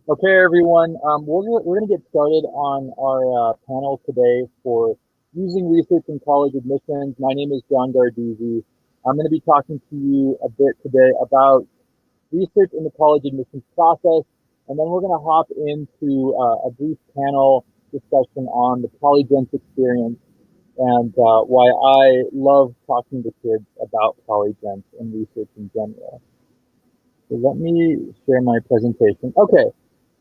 Okay, everyone. We're going to get started on our panel today for using research in college admissions. My name is John Gardezi. I'm going to be talking to you a bit today about research in the college admissions process, and then we're going to hop into a brief panel discussion on the Polygence Experience and why I love talking to kids about Polygence and research in general. So let me share my presentation. Okay.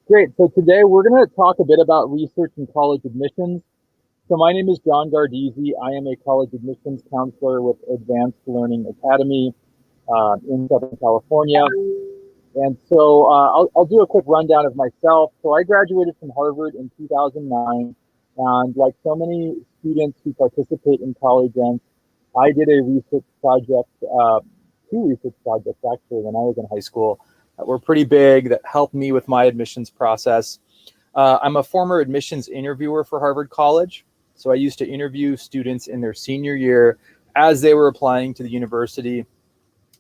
Great. So today we're going to talk a bit about research in college admissions. So my name is John Gardezi. I am a college admissions counselor with Advanced Learning Academy in Southern California. And so I'll do a quick rundown of myself. So I graduated from Harvard in 2009. And like so many students who participate in Polygence, I did a research project, two research projects actually, when I was in high school that were pretty big that helped me with my admissions process. I'm a former admissions interviewer for Harvard College. So I used to interview students in their senior year as they were applying to the university.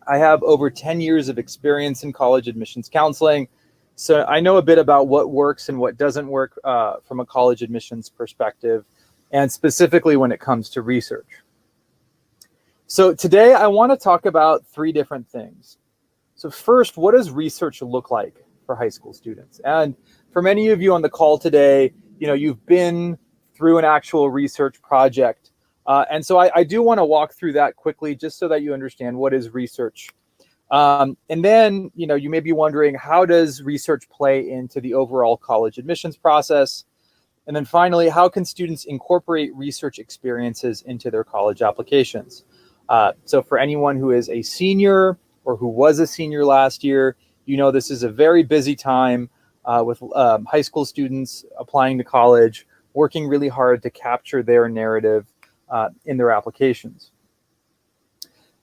I have over 10 years of experience in college admissions counseling. So I know a bit about what works and what doesn't work from a college admissions perspective, and specifically when it comes to research. So today I want to talk about three different things. So first, what does research look like for high school students? And for many of you on the call today, you've been through an actual research project. And so I do want to walk through that quickly just so that you understand what is research. And then, you may be wondering, how does research play into the overall college admissions process? And then finally, how can students incorporate research experiences into their college applications? So for anyone who is a senior or who was a senior last year, this is a very busy time with high school students applying to college, working really hard to capture their narrative in their applications.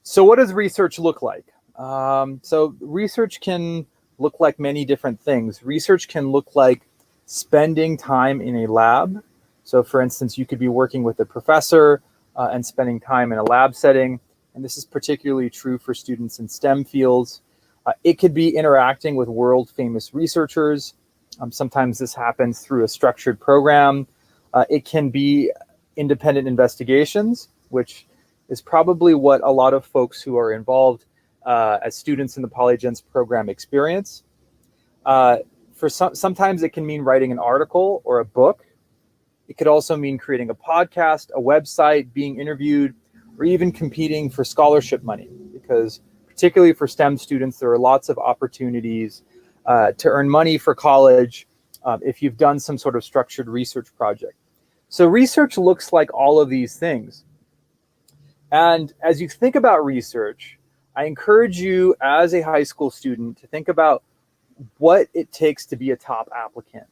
So what does research look like? So research can look like many different things. Research can look like spending time in a lab. So for instance, you could be working with a professor and spending time in a lab setting. And this is particularly true for students in STEM fields. It could be interacting with world famous researchers. Sometimes this happens through a structured program. It can be independent investigations, which is probably what a lot of folks who are involved as students in the Polygence program experience. Sometimes it can mean writing an article or a book. It could also mean creating a podcast, a website, being interviewed, or even competing for scholarship money, because particularly for STEM students, there are lots of opportunities to earn money for college if you've done some sort of structured research project. So research looks like all of these things. And as you think about research, I encourage you as a high school student to think about what it takes to be a top applicant.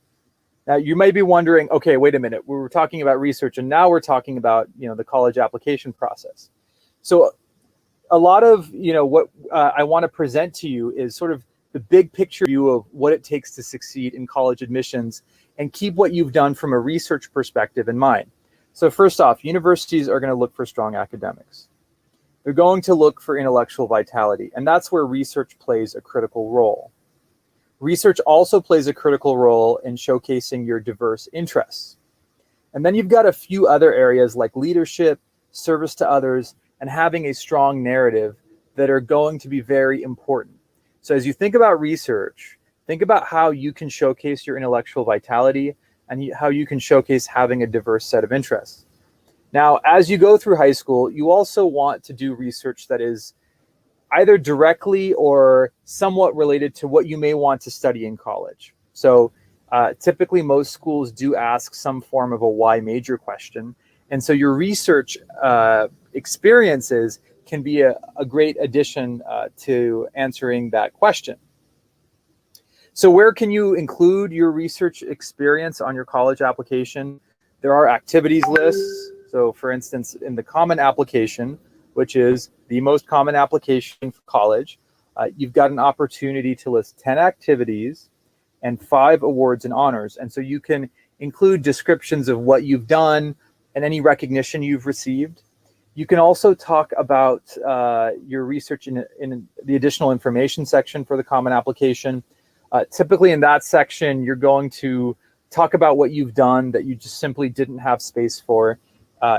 Now, you may be wondering, okay, wait a minute, we were talking about research and now we're talking about, the college application process. So a lot of, what I want to present to you is sort of the big picture view of what it takes to succeed in college admissions and keep what you've done from a research perspective in mind. So first off, universities are going to look for strong academics. They're going to look for intellectual vitality, and that's where research plays a critical role. Research also plays a critical role in showcasing your diverse interests. And then you've got a few other areas like leadership, service to others, and having a strong narrative that are going to be very important. So as you think about research, think about how you can showcase your intellectual vitality and how you can showcase having a diverse set of interests. Now, as you go through high school, you also want to do research that is either directly or somewhat related to what you may want to study in college. So typically most schools do ask some form of a why major question. And so your research experiences can be a great addition to answering that question. So where can you include your research experience on your college application? There are activities lists. So for instance, in the common application, which is the most common application for college, you've got an opportunity to list 10 activities and 5 awards and honors. And so you can include descriptions of what you've done and any recognition you've received. You can also talk about your research in the additional information section for the common application. Typically in that section, you're going to talk about what you've done that you just simply didn't have space for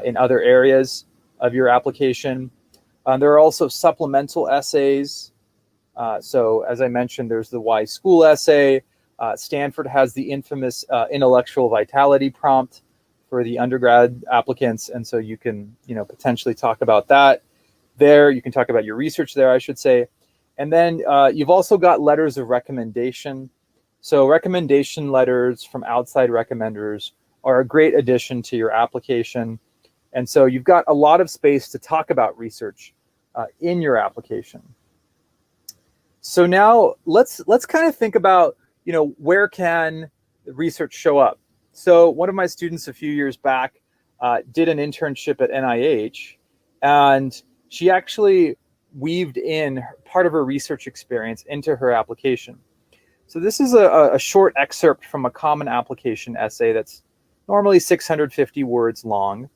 in other areas of your application. There are also supplemental essays. So as I mentioned, there's the why school essay. Stanford has the infamous intellectual vitality prompt for the undergrad applicants. And so you can, potentially talk about that there. You can talk about your research there, I should say. And then you've also got letters of recommendation. So recommendation letters from outside recommenders are a great addition to your application. And so you've got a lot of space to talk about research in your application. So now let's kind of think about, where can research show up? So one of my students a few years back did an internship at NIH, and she actually weaved in part of her research experience into her application. So this is a short excerpt from a common application essay that's normally 650 words long.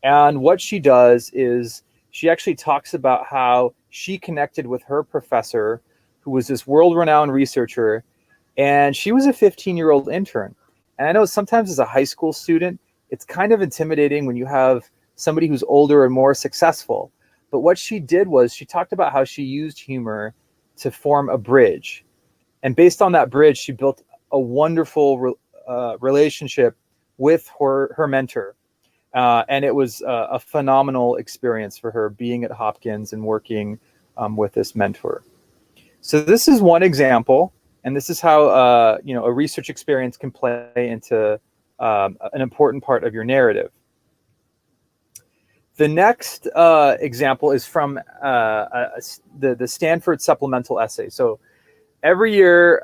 And what she does is she actually talks about how she connected with her professor, who was this world-renowned researcher, and she was a 15-year-old intern. And I know sometimes as a high school student, it's kind of intimidating when you have somebody who's older and more successful. But what she did was she talked about how she used humor to form a bridge. And based on that bridge, she built a wonderful relationship with her mentor. And it was a phenomenal experience for her being at Hopkins and working with this mentor. So this is one example, and this is how a research experience can play into an important part of your narrative. The next example is from the Stanford supplemental essay. So every year,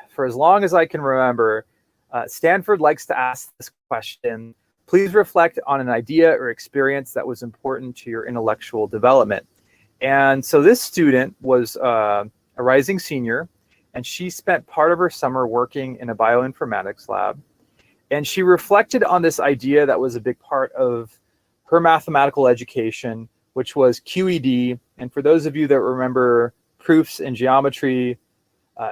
for as long as I can remember, Stanford likes to ask this question: please reflect on an idea or experience that was important to your intellectual development. And so this student was a rising senior, and she spent part of her summer working in a bioinformatics lab. And she reflected on this idea that was a big part of her mathematical education, which was QED. And for those of you that remember proofs in geometry,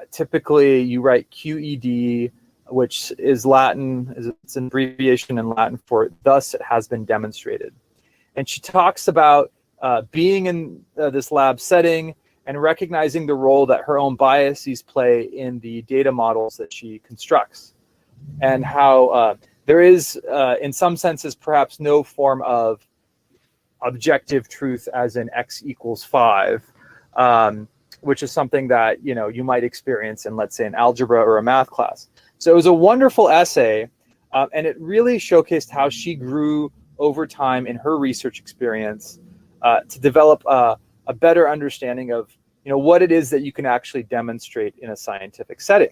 typically you write QED, which is Latin, it's an abbreviation in Latin for thus it has been demonstrated. And she talks about being in this lab setting and recognizing the role that her own biases play in the data models that she constructs, and how there is, in some senses, perhaps no form of objective truth as in x equals 5, which is something that you might experience in, let's say, an algebra or a math class. So it was a wonderful essay, and it really showcased how she grew over time in her research experience to develop a better understanding of what it is that you can actually demonstrate in a scientific setting.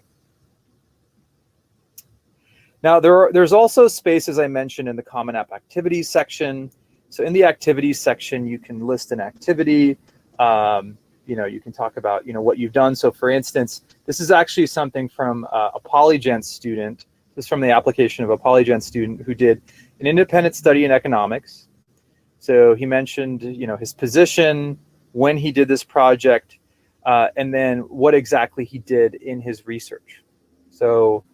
Now, there's also space, as I mentioned, in the Common App Activities section. So in the Activities section, you can list an activity. You can talk about what you've done. So for instance, this is actually something from a Polygence student. This is from the application of a Polygence student who did an independent study in economics. So he mentioned his position, when he did this project, and then what exactly he did in his research. So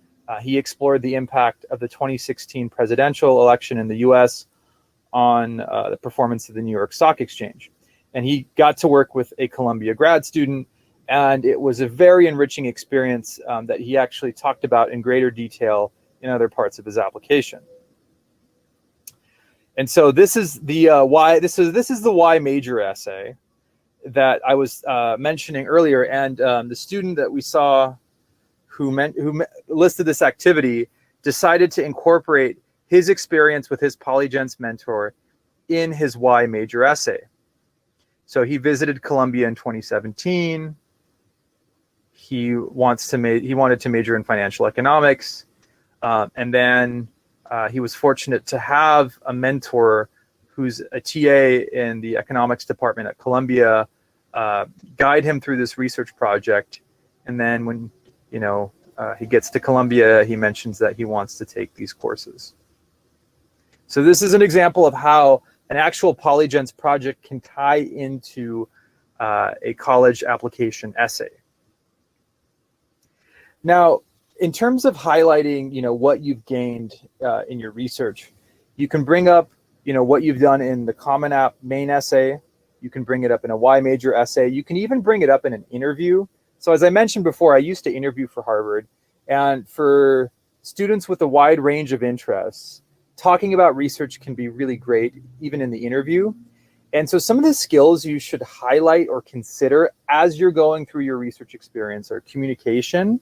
he explored the impact of the 2016 presidential election in the US on the performance of the New York Stock Exchange. And he got to work with a Columbia grad student, and it was a very enriching experience that he actually talked about in greater detail in other parts of his application. And so this is the why. This is the why major essay that I was mentioning earlier, and the student that we saw who listed this activity decided to incorporate his experience with his Polygence mentor in his why major essay. So he visited Columbia in 2017. He wanted to major in financial economics, and then he was fortunate to have a mentor who's a TA in the economics department at Columbia guide him through this research project. And then when he gets to Columbia, he mentions that he wants to take these courses. So this is an example of how an actual Polygence project can tie into a college application essay. Now, in terms of highlighting, what you've gained in your research, you can bring up, what you've done in the Common App main essay. You can bring it up in a Y major essay. You can even bring it up in an interview. So as I mentioned before, I used to interview for Harvard, and for students with a wide range of interests, talking about research can be really great, even in the interview. And so some of the skills you should highlight or consider as you're going through your research experience are communication.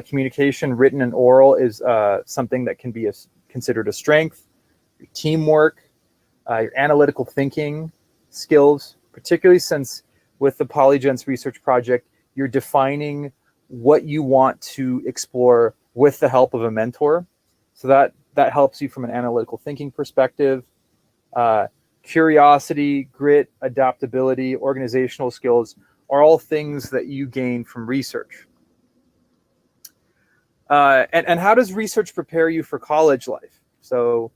Communication, written and oral, is something that can be considered a strength. Your teamwork, your analytical thinking skills, particularly since with the Polygence research project, you're defining what you want to explore with the help of a mentor. So that helps you from an analytical thinking perspective. Curiosity, grit, adaptability, organizational skills are all things that you gain from research. And how does research prepare you for college life? So,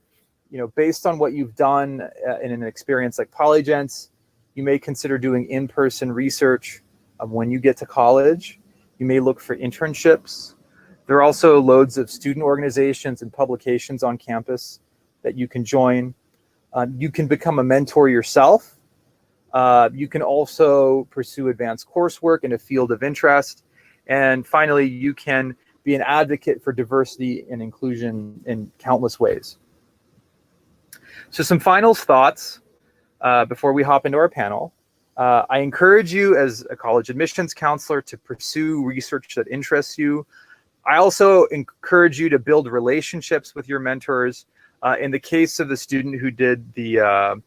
based on what you've done in an experience like Polygence, you may consider doing in-person research when you get to college. You may look for internships. There are also loads of student organizations and publications on campus that you can join. You can become a mentor yourself. You can also pursue advanced coursework in a field of interest. And finally, you can be an advocate for diversity and inclusion in countless ways. So some final thoughts before we hop into our panel. I encourage you as a college admissions counselor to pursue research that interests you. I also encourage you to build relationships with your mentors. In the case of the student who did the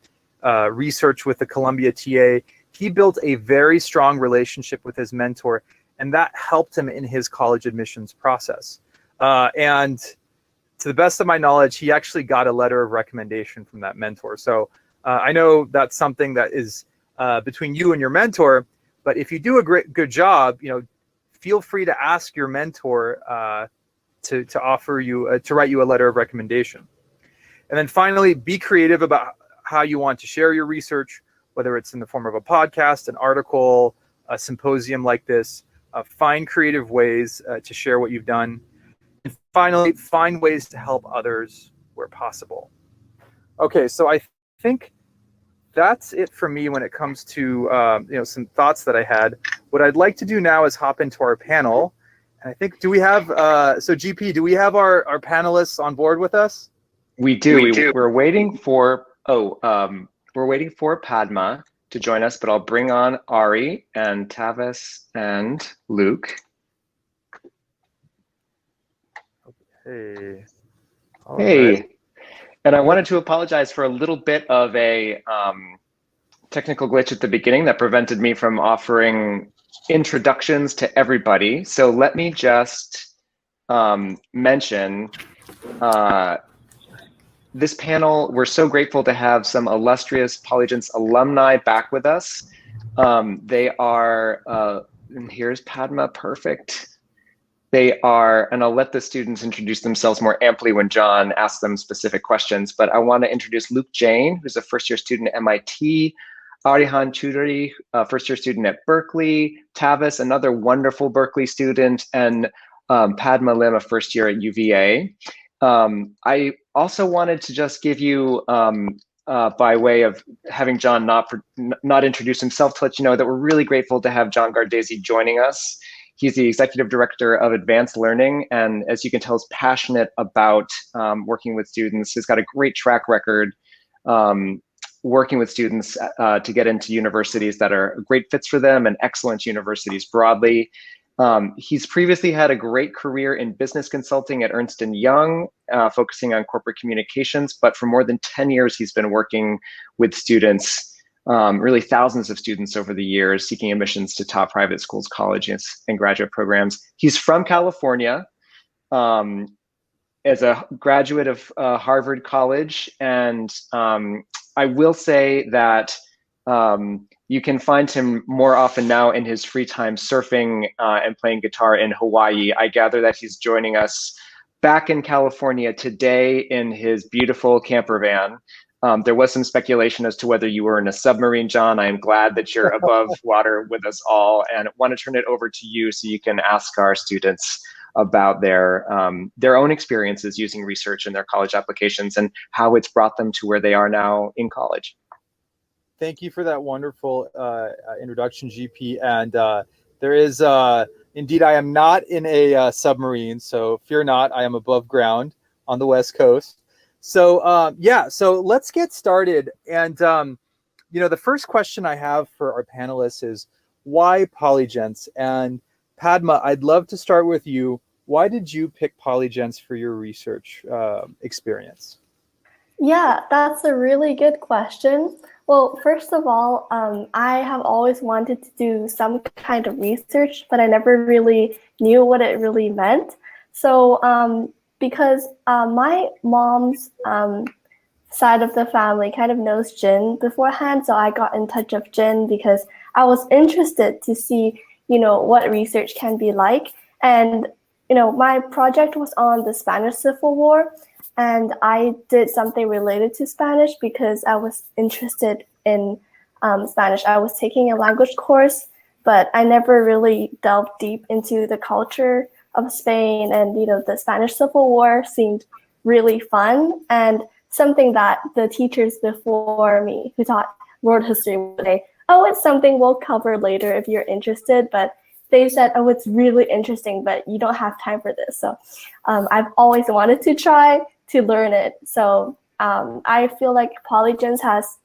research with the Columbia TA, he built a very strong relationship with his mentor, and that helped him in his college admissions process. And to the best of my knowledge, he actually got a letter of recommendation from that mentor. So I know that's something that is between you and your mentor, but if you do a good job, feel free to ask your mentor to offer you, to write you a letter of recommendation. And then finally, be creative about how you want to share your research, whether it's in the form of a podcast, an article, a symposium like this. Find creative ways to share what you've done. And finally, find ways to help others where possible. Okay, so I think that's it for me when it comes to some thoughts that I had. What I'd like to do now is hop into our panel. And I think, do we have, so GP, do we have our panelists on board with us? We do. We're waiting for, we're waiting for Padma to join us, but I'll bring on Ari and Tavis and Luke. Hey. Hey. Right. And I wanted to apologize for a little bit of a technical glitch at the beginning that prevented me from offering introductions to everybody. So let me just mention this panel. We're so grateful to have some illustrious Polygence alumni back with us. They are, and here's Padma, perfect. They are, and I'll let the students introduce themselves more amply when John asks them specific questions, but I want to introduce Luke Jain, who's a first-year student at MIT, Arihan Choudhury, a first-year student at Berkeley, Tavis, another wonderful Berkeley student, and Padma Lim, a first year at UVA. I also wanted to just give you, by way of having John not introduce himself, to let you know that we're really grateful to have John Gardezi joining us. He's the executive director of advanced learning, and as you can tell, is passionate about working with students. He's got a great track record working with students to get into universities that are great fits for them and excellent universities broadly. He's previously had a great career in business consulting at Ernst & Young, focusing on corporate communications, but for more than 10 years, he's been working with students, really thousands of students over the years, seeking admissions to top private schools, colleges, and graduate programs. He's from California, as a graduate of Harvard College, and I will say that you can find him more often now in his free time surfing and playing guitar in Hawaii. I gather that he's joining us back in California today in his beautiful camper van. There was some speculation as to whether you were in a submarine, John. I am glad that you're above water with us all, and want to turn it over to you so you can ask our students about their own experiences using research in their college applications and how it's brought them to where they are now in college. Thank you for that wonderful introduction, GP. And there is indeed, I am not in a submarine, so fear not. I am above ground on the West Coast. So yeah, so let's get started. And the first question I have for our panelists is why Polygence? And Padma, I'd love to start with you. Why did you pick Polygence for your research experience? Yeah, that's a really good question. Well, first of all, I have always wanted to do some kind of research, but I never really knew what it really meant. So because my mom's side of the family kind of knows Jin beforehand, so I got in touch with Jin because I was interested to see, what research can be like. And, my project was on the Spanish Civil War, and I did something related to Spanish because I was interested in Spanish. I was taking a language course, but I never really delved deep into the culture of Spain. And, the Spanish Civil War seemed really fun and something that the teachers before me who taught world history would say, oh, it's something we'll cover later if you're interested. But they said, oh, it's really interesting, but you don't have time for this. So I've always wanted to try to learn it. So I feel like Polygence has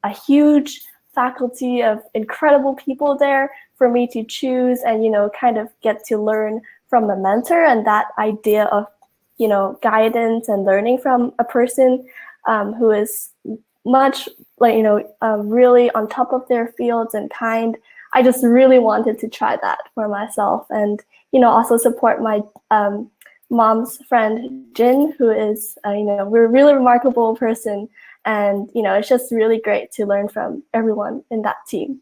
a huge faculty of incredible people there for me to choose and, kind of get to learn from a mentor, and that idea of, guidance and learning from a person who is much really on top of their fields and kind. I just really wanted to try that for myself and, also support my mom's friend, Jin, who is, we're a really remarkable person. And, it's just really great to learn from everyone in that team.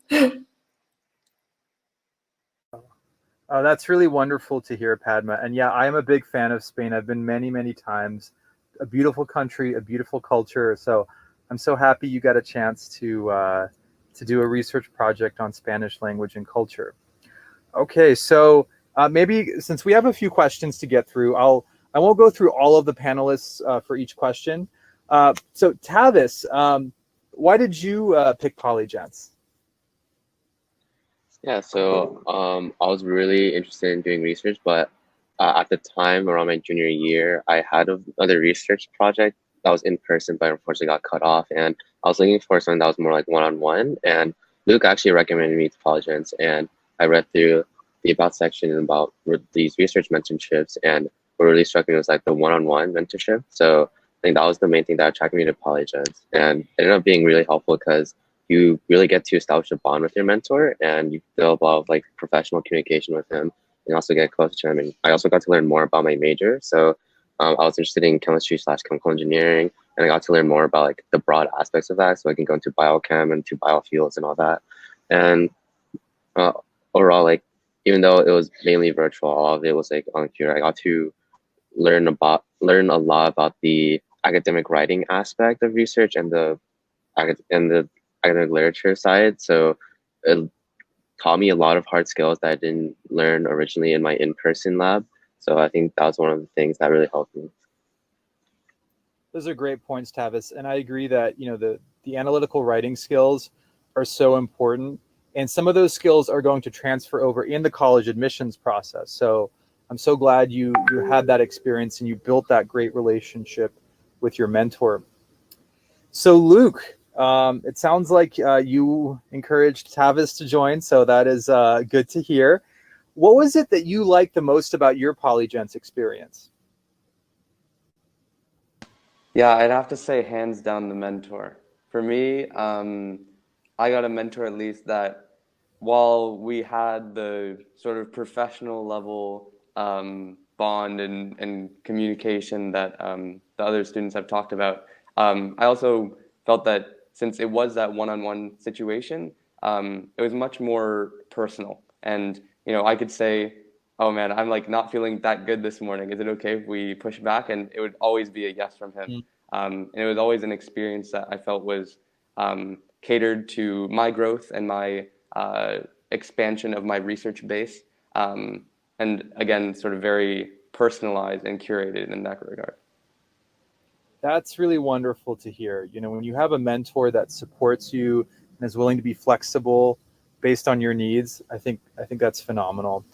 That's really wonderful to hear, Padma. And yeah, I am a big fan of Spain. I've been many, many times. A beautiful country, a beautiful culture. So I'm so happy you got a chance to do a research project on Spanish language and culture. Okay, so maybe since we have a few questions to get through, I won't go through all of the panelists for each question. So Tavis, why did you pick Polygence? Yeah, so I was really interested in doing research, but at the time, around my junior year, I had another research project that was in person, but unfortunately got cut off. And I was looking for something that was more like one-on-one. And Luke actually recommended me to Polygence, and I read through the about section about these research mentorships, and what really struck me was like the one-on-one mentorship. So I think that was the main thing that attracted me to Polygence, and it ended up being really helpful because you really get to establish a bond with your mentor, and you develop a lot of like professional communication with him, and also get close to him. And I also got to learn more about my major. So I was interested in chemistry/chemical engineering, and I got to learn more about like the broad aspects of that. So I can go into biochem and to biofuels and all that. And overall, like even though it was mainly virtual, all of it was like on computer. I got to learn a lot about the academic writing aspect of research and the academic literature side. So it taught me a lot of hard skills that I didn't learn originally in my in-person lab. So I think that was one of the things that really helped me. Those are great points, Tavis. And I agree that, the analytical writing skills are so important. And some of those skills are going to transfer over in the college admissions process. So I'm so glad you had that experience and you built that great relationship with your mentor. So Luke, it sounds like you encouraged Tavis to join, so that is good to hear. What was it that you liked the most about your Polygence experience? Yeah, I'd have to say hands down the mentor. For me, I got a mentor at least that while we had the sort of professional level bond and communication that the other students have talked about, I also felt that since it was that one-on-one situation, it was much more personal. And, I could say, oh man, I'm like not feeling that good this morning. Is it okay if we push back? And it would always be a yes from him. And it was always an experience that I felt was catered to my growth and my expansion of my research base. And again, sort of very personalized and curated in that regard. That's really wonderful to hear. You know, when you have a mentor that supports you and is willing to be flexible based on your needs, I think that's phenomenal.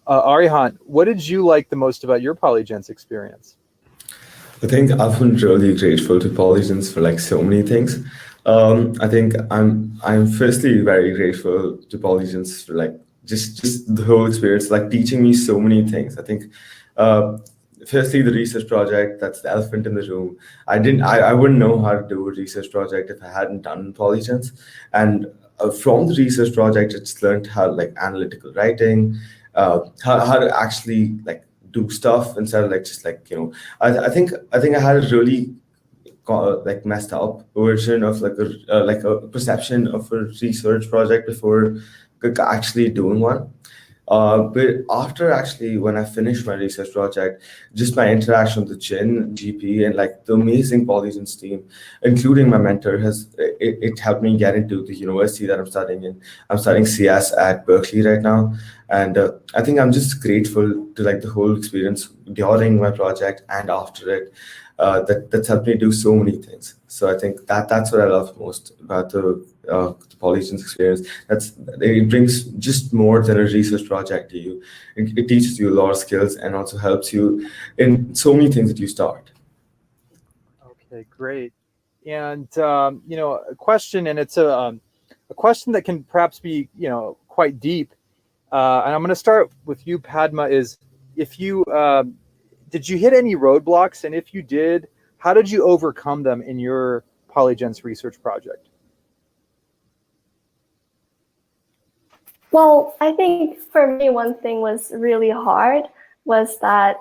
Arihant, what did you like the most about your Polygence experience? I think I've been really grateful to Polygence for like so many things. I think I'm firstly very grateful to Polygence for like just the whole experience, like teaching me so many things. I think firstly the research project, that's the elephant in the room. I wouldn't know how to do a research project if I hadn't done Polygence. And from the research project, I just learned how like analytical writing, how to actually like do stuff instead of like just like, you know, I think I had a really like messed up version of like a perception of a research project before actually doing one. But after actually, when I finished my research project, just my interaction with the GP, and like the amazing Polygence team, including my mentor, it helped me get into the university that I'm studying in. I'm studying CS at Berkeley right now, and I think I'm just grateful to like the whole experience during my project and after it. That's helped me do so many things. So I think that's what I love most about the Polygence experience. It brings just more than a research project to you. It teaches you a lot of skills and also helps you in so many things that you start. Okay, great. And you know, a question, and it's a question that can perhaps be, you know, quite deep. And I'm going to start with you, Padma. Is if you did you hit any roadblocks, and if you did, how did you overcome them in your Polygence research project? Well, I think for me, one thing was really hard was that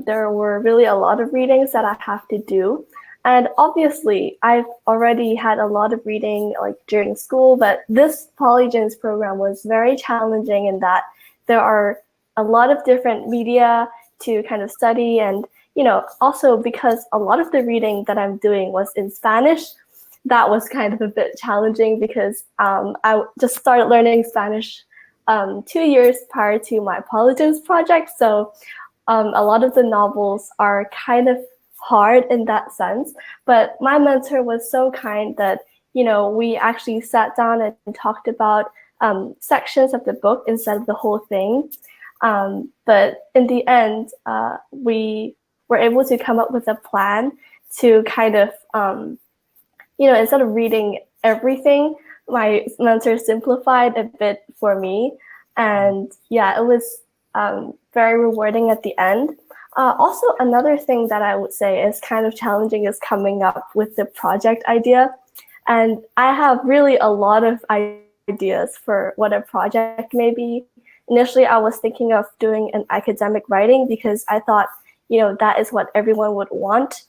there were really a lot of readings that I have to do. And obviously, I've already had a lot of reading like during school, but this Polygence program was very challenging in that there are a lot of different media to kind of study. And, you know, also because a lot of the reading that I'm doing was in Spanish, that was kind of a bit challenging because I just started learning Spanish 2 years prior to my Polygence project. So a lot of the novels are kind of hard in that sense. But my mentor was so kind that, you know, we actually sat down and talked about sections of the book instead of the whole thing. But in the end, we were able to come up with a plan to kind of, you know, instead of reading everything, my mentor simplified a bit for me. And yeah, it was very rewarding at the end. Also, another thing that I would say is kind of challenging is coming up with the project idea. And I have really a lot of ideas for what a project may be. Initially, I was thinking of doing an academic writing because I thought, you know, that is what everyone would want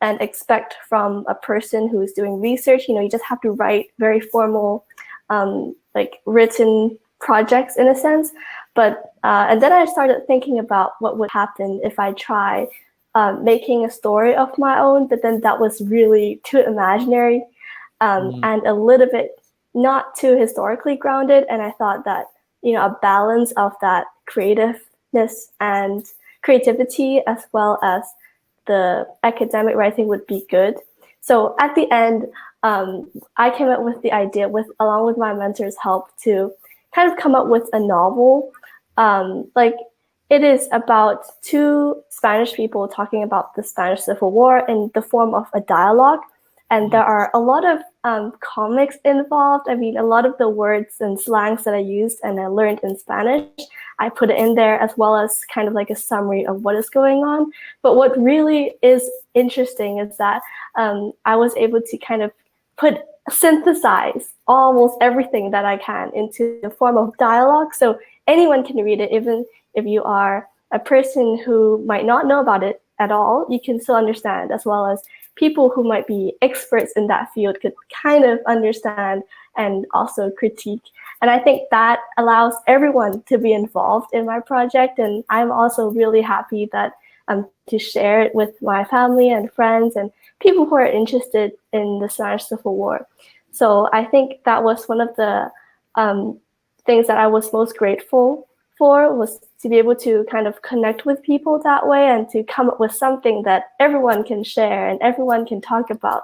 and expect from a person who is doing research. You know, you just have to write very formal, like written projects in a sense. But and then I started thinking about what would happen if I try making a story of my own, but then that was really too imaginary and a little bit not too historically grounded. And I thought that, you know, a balance of that creativeness and creativity as well as the academic writing would be good. So at the end, I came up with the idea along with my mentor's help to kind of come up with a novel. Like it is about two Spanish people talking about the Spanish Civil War in the form of a dialogue. And there are a lot of comics involved. I mean, a lot of the words and slangs that I used and I learned in Spanish, I put it in there as well as kind of like a summary of what is going on. But what really is interesting is that I was able to kind of synthesize almost everything that I can into the form of dialogue. So anyone can read it, even if you are a person who might not know about it at all, you can still understand, as well as people who might be experts in that field could kind of understand and also critique. And I think that allows everyone to be involved in my project. And I'm also really happy that to share it with my family and friends and people who are interested in the Spanish Civil War. So I think that was one of the things that I was most grateful for, was to be able to kind of connect with people that way and to come up with something that everyone can share and everyone can talk about.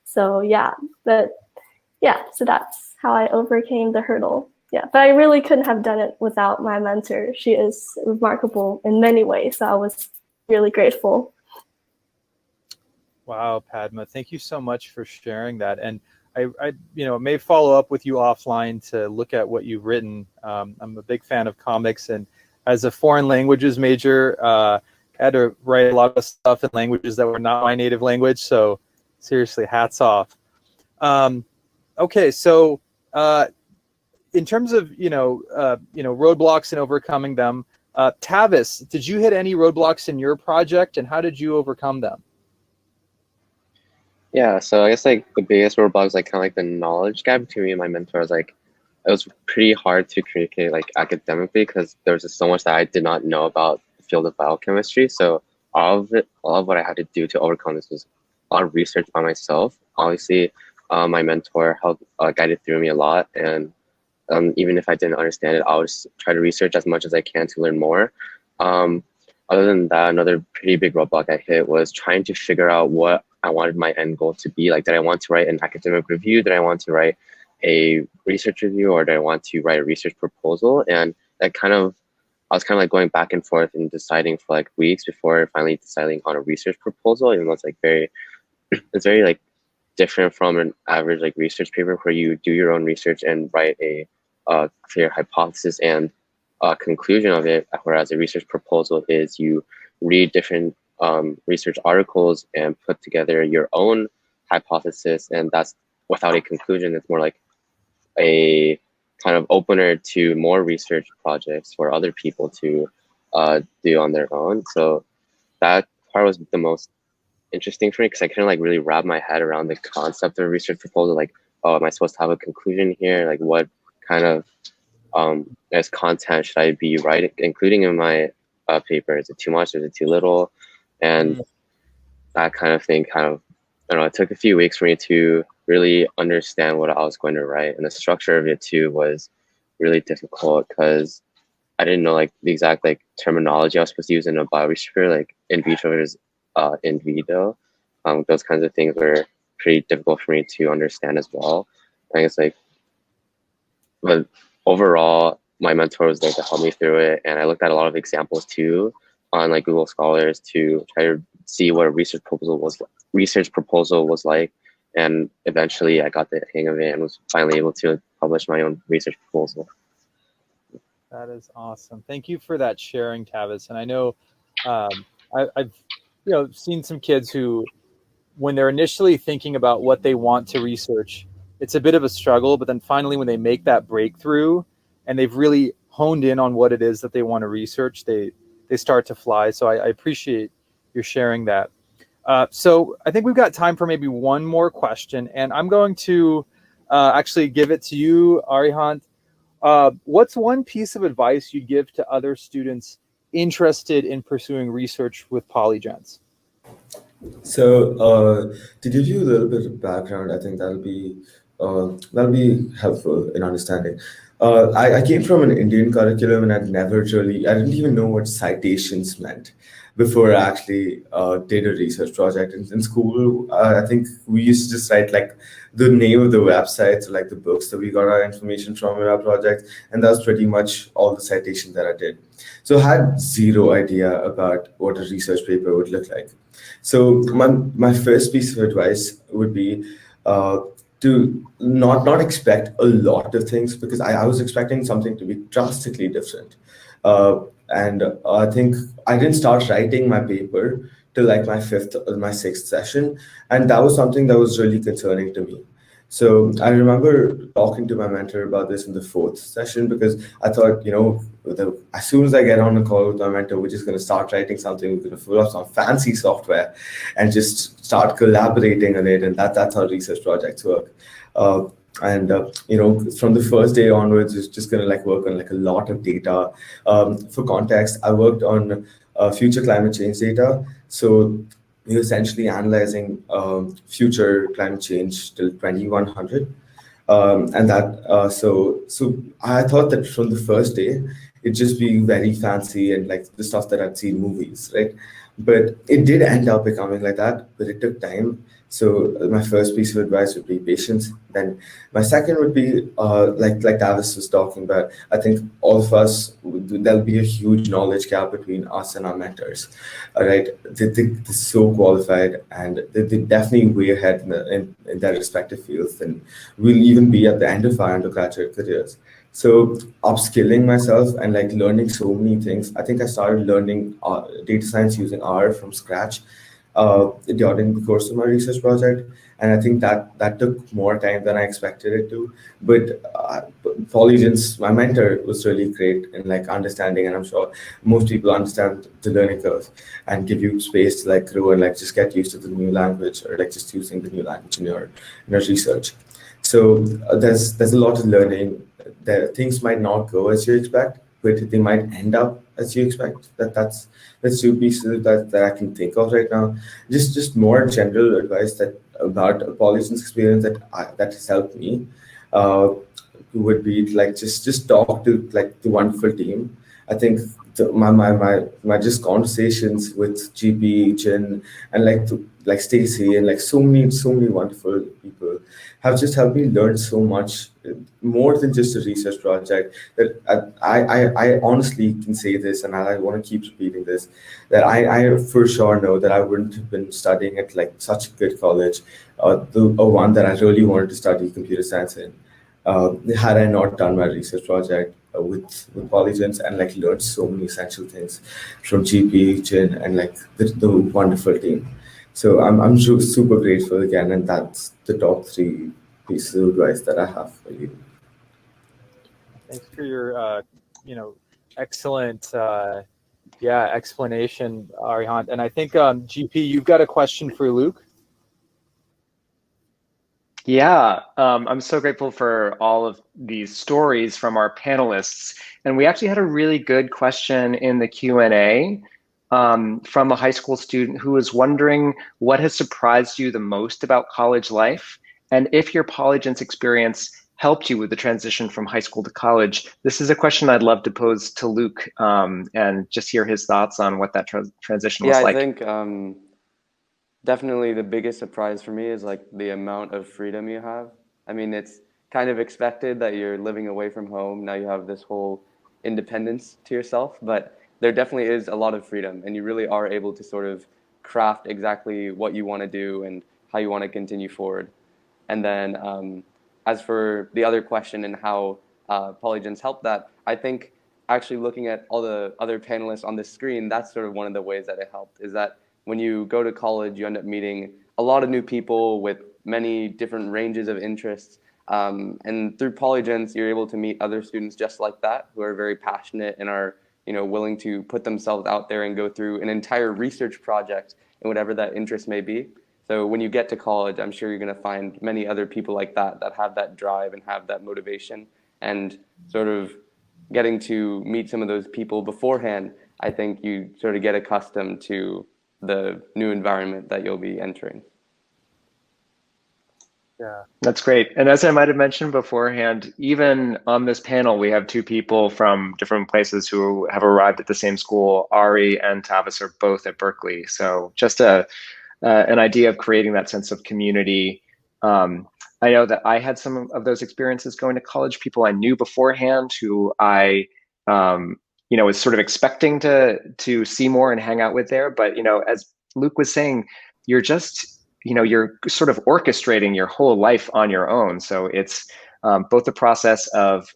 So yeah, so that's how I overcame the hurdle. Yeah, but I really couldn't have done it without my mentor. She is remarkable in many ways, so I was really grateful. Wow, Padma, thank you so much for sharing that. And I may follow up with you offline to look at what you've written. I'm a big fan of comics, and as a foreign languages major, I had to write a lot of stuff in languages that were not my native language. So seriously, hats off. Okay, so in terms of roadblocks and overcoming them, Tavis, did you hit any roadblocks in your project, and how did you overcome them? Yeah, so I guess like the biggest roadblock is like kind of like the knowledge gap between me and my mentor. It was pretty hard to communicate like academically because there was just so much that I did not know about the field of biochemistry. So all of what I had to do to overcome this was a lot of research by myself. Obviously, my mentor helped guided through me a lot, and even if I didn't understand it, I would try to research as much as I can to learn more. Other than that, another pretty big roadblock I hit was trying to figure out what I wanted my end goal to be. Like, did I want to write an academic review? Did I want to write a research review, or did I want to write a research proposal? And I was kind of like going back and forth and deciding for like weeks before finally deciding on a research proposal. Even though it's very like different from an average like research paper where you do your own research and write a clear hypothesis and conclusion of it, whereas a research proposal is you read different research articles and put together your own hypothesis, and that's without a conclusion. It's more like a kind of opener to more research projects for other people to do on their own. So that part was the most interesting for me because I couldn't like really wrap my head around the concept of a research proposal. Like, oh, am I supposed to have a conclusion here? Like, what kind of as content should I be writing, including in my paper? Is it too much? Is it too little? And that kind of thing I don't know, it took a few weeks for me to really understand what I was going to write. And the structure of it too was really difficult because I didn't know like the exact like terminology I was supposed to use in a bioresearch paper, like in vitro versus in vivo. Those kinds of things were pretty difficult for me to understand as well. I guess but overall, my mentor was there to help me through it. And I looked at a lot of examples too on like Google Scholars to try to see what a research proposal was like. And eventually I got the hang of it and was finally able to publish my own research proposal. That is awesome. Thank you for that sharing, Tavis. And I know I've seen some kids who, when they're initially thinking about what they want to research, it's a bit of a struggle, but then finally when they make that breakthrough and they've really honed in on what it is that they want to research, they start to fly. So I appreciate your sharing that. So I think we've got time for maybe one more question, and I'm going to actually give it to you, Arihant. What's one piece of advice you'd give to other students interested in pursuing research with Polygence? So to give you a little bit of background, I think that'll be helpful in understanding. I came from an Indian curriculum, and I didn't even know what citations meant before I actually did a research project. In school, I think we used to just write like the name of the websites, like the books that we got our information from in our project, and that was pretty much all the citation that I did. So I had zero idea about what a research paper would look like. So my first piece of advice would be to not expect a lot of things, because I was expecting something to be drastically different. And I think I didn't start writing my paper till like my sixth session. And that was something that was really concerning to me. So I remember talking to my mentor about this in the fourth session, because I thought, as soon as I get on a call with my mentor, we're just going to start writing something. We're going to pull up some fancy software and just start collaborating on it. And that's how research projects work. From the first day onwards, it's just going to like work on like a lot of data. For context, I worked on future climate change data. So we're essentially analyzing future climate change till 2100. And that so I thought that from the first day it'd just be very fancy and like the stuff that I'd seen in movies, right? But it did end up becoming like that, but it took time. So my first piece of advice would be patience. Then my second would be like Davis was talking about. I think all of us, there'll be a huge knowledge gap between us and our mentors. All right, they're so qualified and they're definitely way ahead in their respective fields than we'll even be at the end of our undergraduate careers. So upskilling myself and like learning so many things. I think I started learning data science using R from scratch during the course of my research project, and I think that took more time than I expected it to. But Polygence, my mentor, was really great in like understanding, and I'm sure most people understand the learning curve and give you space to like grow and like just get used to the new language or like just using the new language in your research. So there's a lot of learning. There things might not go as you expect, but they might end up as you expect. That's two pieces that I can think of right now. Just more general advice that about a Polygence experience that has helped me uh, would be like just talk to like the wonderful team. I think my just conversations with GP, Jen, and like Stacy and like so many wonderful people have just helped me learn so much more than just a research project. That I honestly can say this, and I want to keep repeating this, that I for sure know that I wouldn't have been studying at like such a good college, the one that I really wanted to study computer science in, had I not done my research project with Polygence and like learned so many essential things from GP, Jin, and like the wonderful team. So I'm super grateful again, and that's the top three pieces of advice that I have for you. Thanks for your, excellent, explanation, Arihant. And I think GP, you've got a question for Luke. Yeah, I'm so grateful for all of these stories from our panelists. And we actually had a really good question in the Q&A from a high school student who was wondering what has surprised you the most about college life, and if your Polygence experience helped you with the transition from high school to college. This is a question I'd love to pose to Luke and just hear his thoughts on what that transition was like. Yeah, I think definitely the biggest surprise for me is like the amount of freedom you have. I mean, it's kind of expected that you're living away from home. Now you have this whole independence to yourself, but there definitely is a lot of freedom, and you really are able to sort of craft exactly what you want to do and how you want to continue forward. And then as for the other question and how Polygence helped that, I think actually looking at all the other panelists on the screen, that's sort of one of the ways that it helped, is that when you go to college, you end up meeting a lot of new people with many different ranges of interests. And through Polygence, you're able to meet other students just like that, who are very passionate and are willing to put themselves out there and go through an entire research project in whatever that interest may be. So when you get to college, I'm sure you're going to find many other people like that have that drive and have that motivation. And sort of getting to meet some of those people beforehand, I think you sort of get accustomed to the new environment that you'll be entering. Yeah, that's great. And as I might have mentioned beforehand, even on this panel, we have two people from different places who have arrived at the same school. Ari and Tavis are both at Berkeley. So just an idea of creating that sense of community. I know that I had some of those experiences going to college, people I knew beforehand who I was sort of expecting to see more and hang out with there. But, as Luke was saying, you're just, you're sort of orchestrating your whole life on your own. So it's both the process of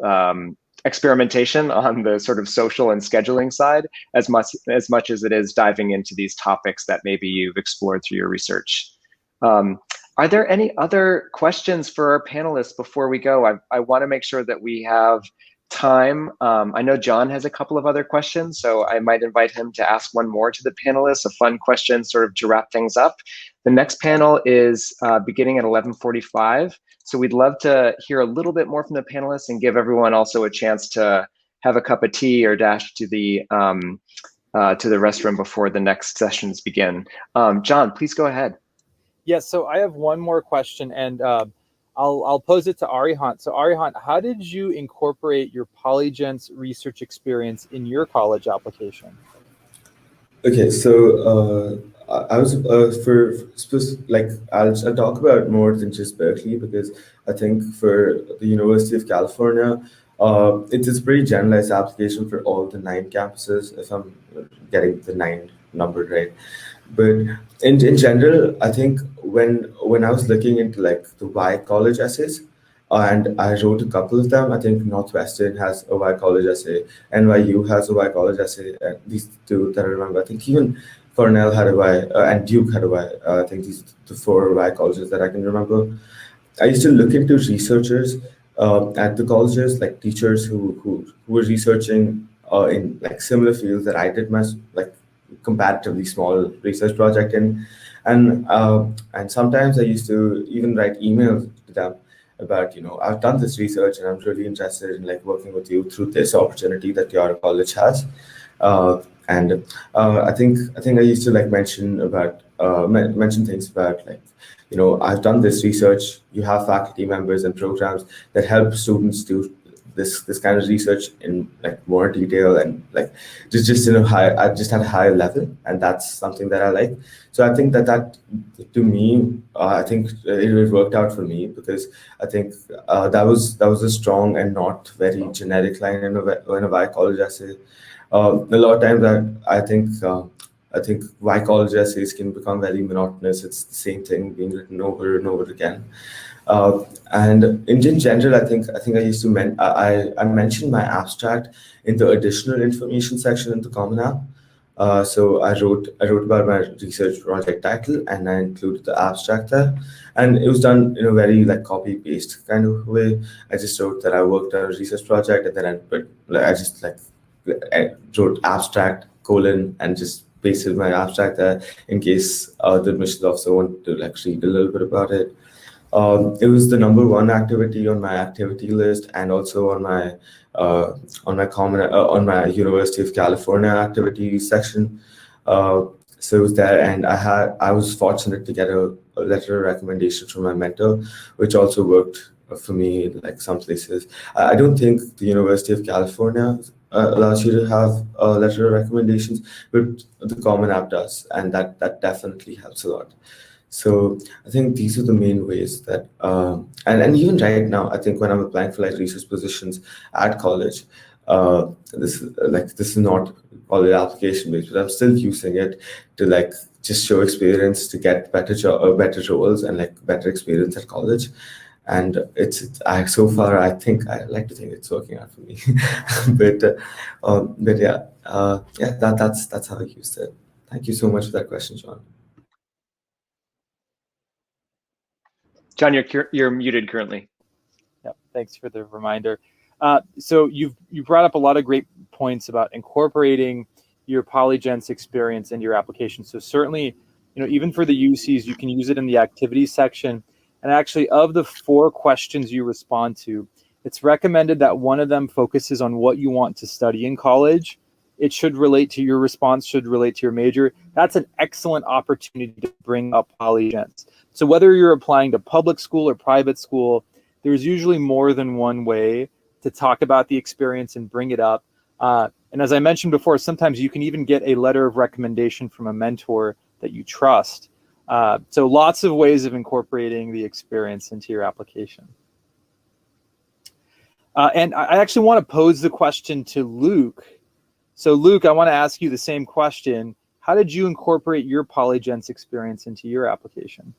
experimentation on the sort of social and scheduling side, as much as it is diving into these topics that maybe you've explored through your research. Are there any other questions for our panelists before we go? I want to make sure that we have time. I know John has a couple of other questions, so I might invite him to ask one more to the panelists, a fun question sort of to wrap things up. The next panel is beginning at 11:45, so we'd love to hear a little bit more from the panelists and give everyone also a chance to have a cup of tea or dash to the to the restroom before the next sessions begin. John, please go ahead. Yes, so I have one more question, and I'll pose it to Arihant. So Arihant, how did you incorporate your Polygence research experience in your college application? Okay, so I was I'll talk about more than just Berkeley, because I think for the University of California, it is a pretty generalized application for all the 9 campuses, if I'm getting the 9 number right. But in general, I think when I was looking into like the Y college essays, and I wrote a couple of them. I think Northwestern has a Y college essay, NYU has a Y college essay. These two that I remember. I think even Cornell had a Y, and Duke had a Y. I think these are the 4 Y colleges that I can remember. I used to look into researchers at the colleges, like teachers who were researching in like similar fields that I did my like comparatively small research project in, and sometimes I used to even write emails to them about, I've done this research and I'm really interested in like working with you through this opportunity that your college has. I think I used to like mention things about like, I've done this research. You have faculty members and programs that help students do this kind of research in like more detail, and like just high. I just had a higher level, and that's something that I like. So I think that to me, I think it worked out for me, because I think that was a strong and not very generic line in a Y college essay. A lot of times I think Y college essays can become very monotonous. It's the same thing being written over and over again. And in general, I think I used to I mentioned my abstract in the additional information section in the Common App. So I wrote about my research project title, and I included the abstract there, and it was done in a very like copy paste kind of way. I just wrote that I worked on a research project, and then I just like I wrote abstract : and just pasted my abstract there in case the admissions officer wanted to like read a little bit about it. It was the #1 activity on my activity list, and also on my on my University of California activity section. So it was there, and I was fortunate to get a letter of recommendation from my mentor, which also worked for me in like some places. I don't think the University of California allows you to have a letter of recommendations, but the Common App does, and that definitely helps a lot. So I think these are the main ways that, and even right now, I think when I'm applying for like research positions at college, this is not college application based, but I'm still using it to like just show experience to get better roles and like better experience at college. And so far I like to think it's working out for me. but yeah, that's how I used it. Thank you so much for that question, John. John, you're muted currently. Yeah, thanks for the reminder. So you brought up a lot of great points about incorporating your Polygence experience into your application. So certainly, even for the UCs, you can use it in the activities section. And actually, of the 4 questions you respond to, it's recommended that one of them focuses on what you want to study in college. It should relate to your response, should relate to your major. That's an excellent opportunity to bring up Polygence. So whether you're applying to public school or private school, there's usually more than one way to talk about the experience and bring it up. And as I mentioned before, sometimes you can even get a letter of recommendation from a mentor that you trust. So lots of ways of incorporating the experience into your application. And I actually want to pose the question to Luke. So Luke, I want to ask you the same question. How did you incorporate your Polygence experience into your application?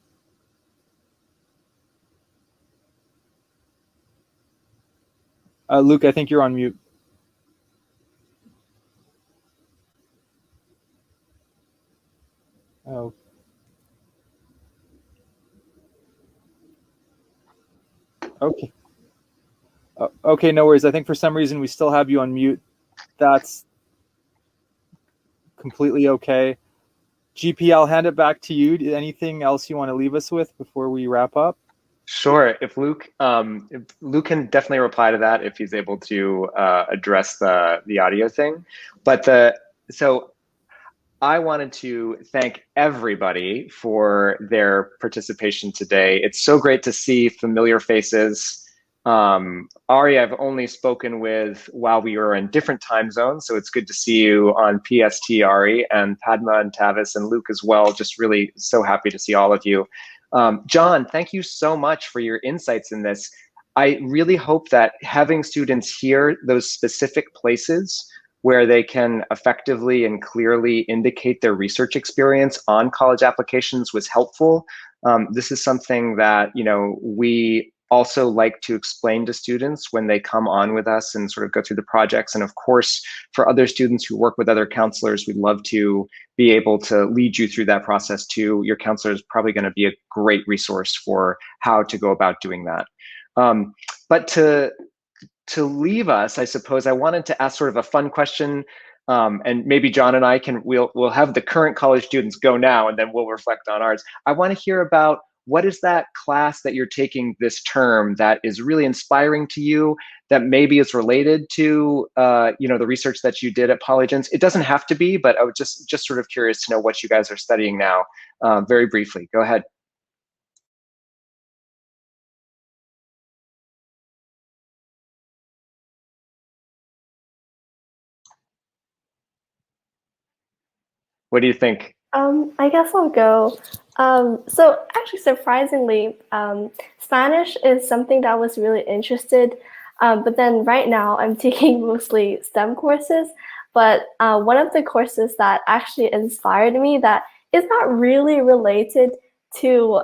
Luke, I think you're on mute. Oh. Okay. Okay, no worries. I think for some reason we still have you on mute. That's completely okay. GP, I'll hand it back to you. Anything else you want to leave us with before we wrap up? Sure. If Luke can definitely reply to that if he's able to address the audio thing. But so I wanted to thank everybody for their participation today. It's so great to see familiar faces. Ari, I've only spoken with while we were in different time zones, so it's good to see you on PST, Ari, and Padma and Tavis and Luke as well. Just really so happy to see all of you. John, thank you so much for your insights in this. I really hope that having students hear those specific places where they can effectively and clearly indicate their research experience on college applications was helpful. This is something that, you know, we also like to explain to students when they come on with us and sort of go through the projects. And of course, for other students who work with other counselors, we'd love to be able to lead you through that process too. Your counselor is probably going to be a great resource for how to go about doing that. But to leave us, I suppose I wanted to ask sort of a fun question, and maybe John and I we'll have the current college students go now, and then we'll reflect on ours. I want to hear about what is that class that you're taking this term that is really inspiring to you, that maybe is related to you know, the research that you did at Polygence. It doesn't have to be, but I was just sort of curious to know what you guys are studying now. Very briefly, go ahead. What do you think? I guess I'll go. So actually, surprisingly, Spanish is something that I was really interested. But then right now I'm taking mostly STEM courses. But one of the courses that actually inspired me that is not really related to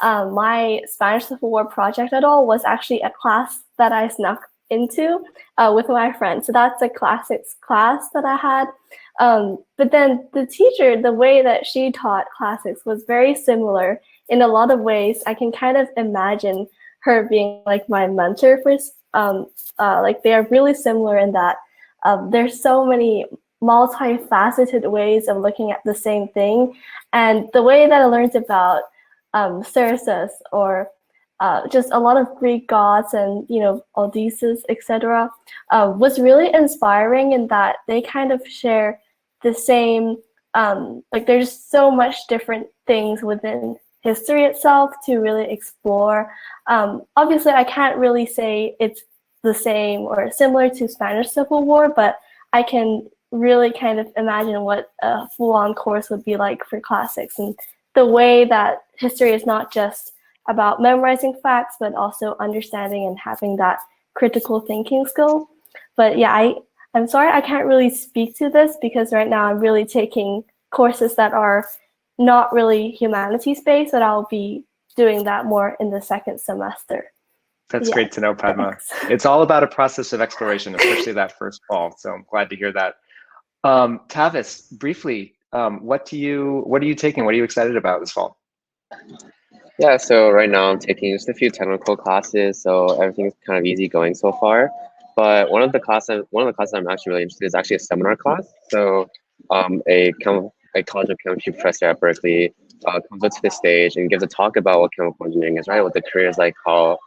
my Spanish Civil War project at all was actually a class that I snuck into with my friend. So that's a classics class that I had. But then the teacher, the way that she taught classics was very similar in a lot of ways. I can kind of imagine her being like my mentor for, like they are really similar in that there's so many multifaceted ways of looking at the same thing. And the way that I learned about Cersei or just a lot of Greek gods and, you know, Odysseus, etc., was really inspiring in that they kind of share the same, like there's so much different things within history itself to really explore. Obviously, I can't really say it's the same or similar to Spanish Civil War, but I can really kind of imagine what a full-on course would be like for classics, and the way that history is not just about memorizing facts, but also understanding and having that critical thinking skill. But yeah, I'm sorry I can't really speak to this because right now I'm really taking courses that are not really humanities-based, but I'll be doing that more in the second semester. That's great to know, Padma. Thanks. It's all about a process of exploration, especially that first fall. So I'm glad to hear that. Tavis, briefly, what are you taking? What are you excited about this fall? Yeah, so right now I'm taking just a few technical classes, so everything's kind of easy going so far. But one of the classes I'm actually really interested in is actually a seminar class. So a College of Chemistry professor at Berkeley comes up to the stage and gives a talk about what chemical engineering is, right? What the career is like, how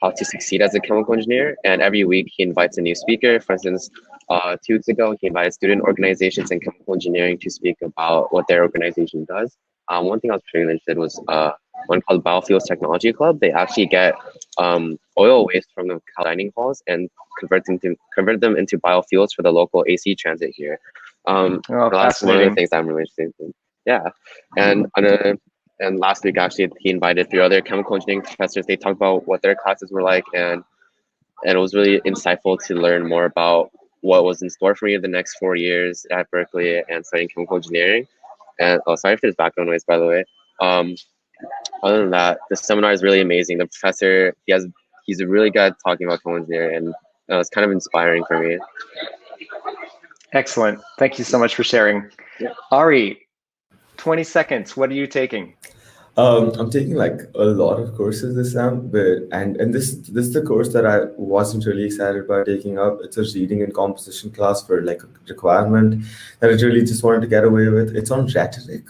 to succeed as a chemical engineer. And every week he invites a new speaker. For instance, 2 weeks ago, he invited student organizations in chemical engineering to speak about what their organization does. One thing I was particularly interested in was one called Biofuels Technology Club. They actually get oil waste from the dining halls and convert them into biofuels for the local AC transit here. That's one of the things I'm really interested in. Yeah, and last week actually he invited 3 other chemical engineering professors. They talked about what their classes were like, and it was really insightful to learn more about what was in store for me the next 4 years at Berkeley and studying chemical engineering. And sorry for this background noise, by the way. Other than that, the seminar is really amazing. The professor, he's really good at talking about chemical engineering, and it was kind of inspiring for me. Excellent. Thank you so much for sharing. Yeah. Ari, 20 seconds. What are you taking? I'm taking like a lot of courses this time, and this is the course that I wasn't really excited about taking up. It's a reading and composition class for like a requirement that I really just wanted to get away with. It's on rhetoric,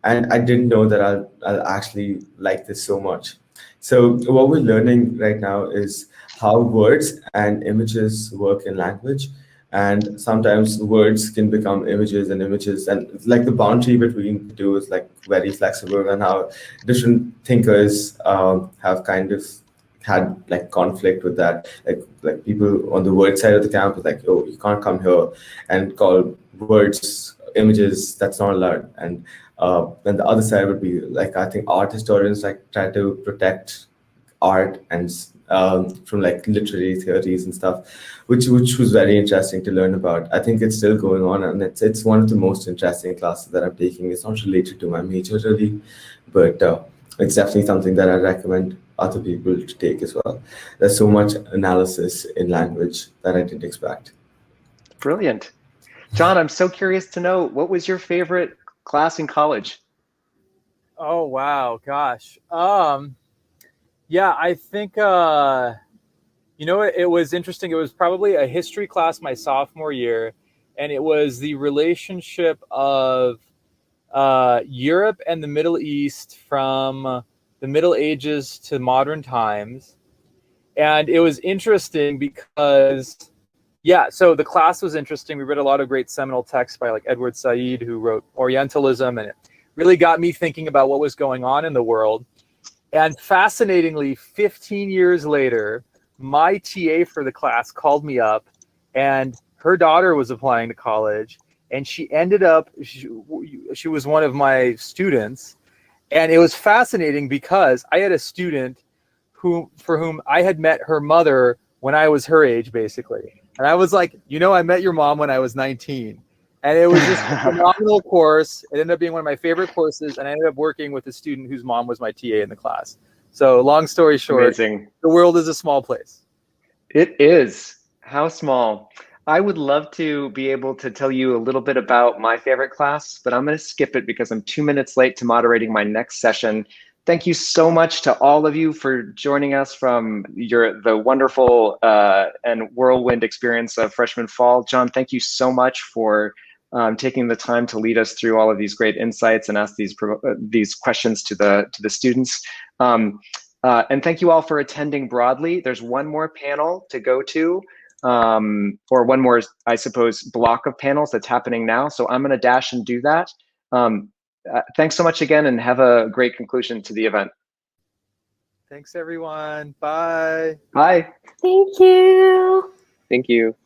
and I didn't know that I'll actually like this so much. So what we're learning right now is how words and images work in language, and sometimes words can become images and images, and like the boundary between the two is like very flexible, and how different thinkers have kind of had like conflict with that. Like people on the word side of the camp is like, oh, you can't come here and call words images, that's not allowed. And then the other side would be like, I think art historians like try to protect art and from like literary theories and stuff, which was very interesting to learn about. I think it's still going on, and it's one of the most interesting classes that I'm taking. It's not related to my major really, but it's definitely something that I recommend other people to take as well. There's so much analysis in language that I didn't expect. Brilliant. John, I'm so curious to know, what was your favorite class in college? Oh, wow. Gosh. Yeah, I think, it was interesting. It was probably a history class my sophomore year, and it was the relationship of Europe and the Middle East from the Middle Ages to modern times. And it was interesting because, yeah, so the class was interesting. We read a lot of great seminal texts by like Edward Said, who wrote Orientalism, and it really got me thinking about what was going on in the world. And fascinatingly, 15 years later, my TA for the class called me up, and her daughter was applying to college, and she ended up, she was one of my students. And it was fascinating because I had a student for whom I had met her mother when I was her age, basically. And I was like, I met your mom when I was 19. And it was just a phenomenal course. It ended up being one of my favorite courses, and I ended up working with a student whose mom was my TA in the class. So long story short, Amazing. The world is a small place. It is. How small. I would love to be able to tell you a little bit about my favorite class, but I'm going to skip it because I'm 2 minutes late to moderating my next session. Thank you so much to all of you for joining us from the wonderful and whirlwind experience of freshman fall. John, thank you so much for taking the time to lead us through all of these great insights and ask these questions to the students. And thank you all for attending broadly. There's one more panel to go to, or one more, I suppose, block of panels that's happening now. So I'm going to dash and do that. Thanks so much again, and have a great conclusion to the event. Thanks, everyone. Bye. Bye. Thank you. Thank you.